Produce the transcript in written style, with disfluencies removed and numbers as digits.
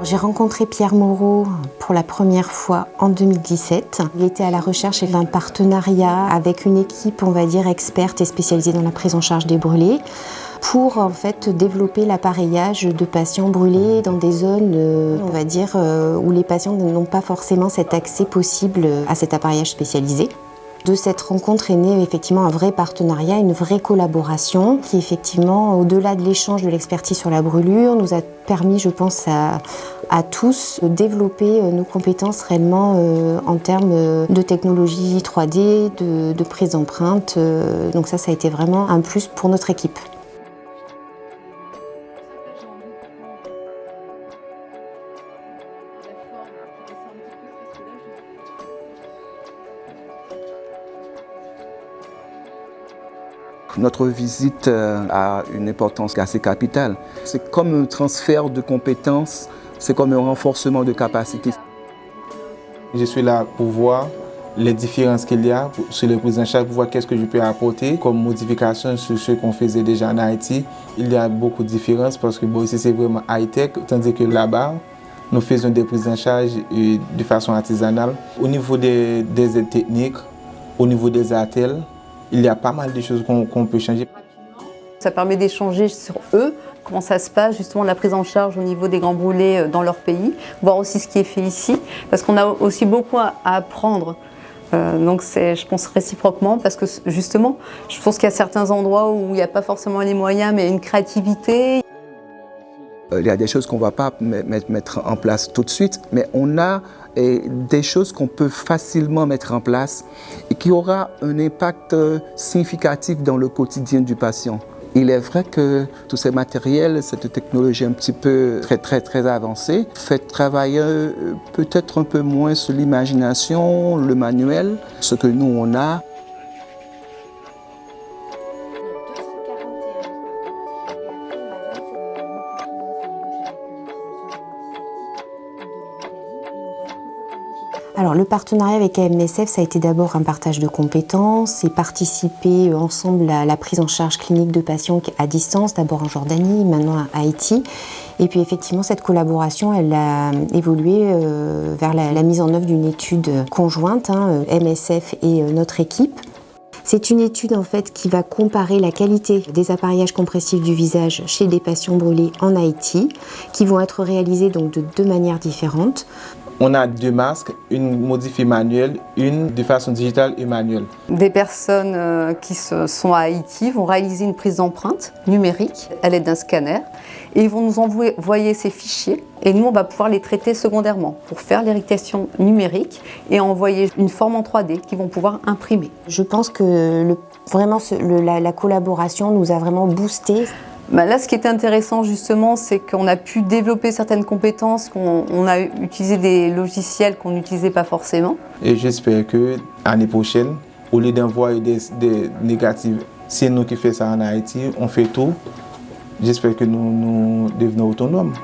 J'ai rencontré Pierre Moreau pour la première fois en 2017. Il était à la recherche et fait un partenariat avec une équipe, on va dire, experte et spécialisée dans la prise en charge des brûlés pour en fait développer l'appareillage de patients brûlés dans des zones, on va dire, où les patients n'ont pas forcément cet accès possible à cet appareillage spécialisé. De cette rencontre est né effectivement un vrai partenariat, une vraie collaboration qui effectivement, au-delà de l'échange de l'expertise sur la brûlure, nous a permis, je pense, à tous de développer nos compétences réellement en termes de technologie 3D, de prise d'empreinte. Donc ça a été vraiment un plus pour notre équipe. Notre visite a une importance assez capitale. C'est comme un transfert de compétences, c'est comme un renforcement de capacités. Je suis là pour voir les différences qu'il y a sur les prises en charge, pour voir qu'est-ce que je peux apporter comme modification sur ce qu'on faisait déjà en Haïti. Il y a beaucoup de différences parce que ici c'est vraiment high-tech, tandis que là-bas, nous faisons des prises en charge de façon artisanale. Au niveau des aides techniques, au niveau des attelles, il y a pas mal de choses qu'on peut changer. Ça permet d'échanger sur eux, comment ça se passe, justement la prise en charge au niveau des grands brûlés dans leur pays, voir aussi ce qui est fait ici, parce qu'on a aussi beaucoup à apprendre. Donc c'est, je pense, réciproquement, parce que justement, je pense qu'il y a certains endroits où il n'y a pas forcément les moyens, mais une créativité. Il y a des choses qu'on ne va pas mettre en place tout de suite, mais on a des choses qu'on peut facilement mettre en place et qui aura un impact significatif dans le quotidien du patient. Il est vrai que tous ces matériels, cette technologie un petit peu très avancée, fait travailler peut-être un peu moins sur l'imagination, le manuel, ce que nous on a. Alors le partenariat avec AMSF, ça a été d'abord un partage de compétences et participer ensemble à la prise en charge clinique de patients à distance, d'abord en Jordanie, maintenant à Haïti. Et puis effectivement, cette collaboration, elle a évolué vers la mise en œuvre d'une étude conjointe, MSF et notre équipe. C'est une étude en fait qui va comparer la qualité des appareillages compressifs du visage chez des patients brûlés en Haïti, qui vont être réalisés donc de deux manières différentes. On a deux masques, une modifiée manuelle, une de façon digitale et manuelle. Des personnes qui sont à Haïti vont réaliser une prise d'empreinte numérique à l'aide d'un scanner et ils vont nous envoyer ces fichiers et nous on va pouvoir les traiter secondairement pour faire l'éritation numérique et envoyer une forme en 3D qu'ils vont pouvoir imprimer. Je pense que la collaboration nous a vraiment boosté. Là, ce qui était intéressant justement, c'est qu'on a pu développer certaines compétences, qu'on a utilisé des logiciels qu'on n'utilisait pas forcément. Et j'espère que l'année prochaine, au lieu d'envoyer des négatifs, c'est nous qui faisons ça en Haïti, on fait tout. J'espère que nous devenons autonomes.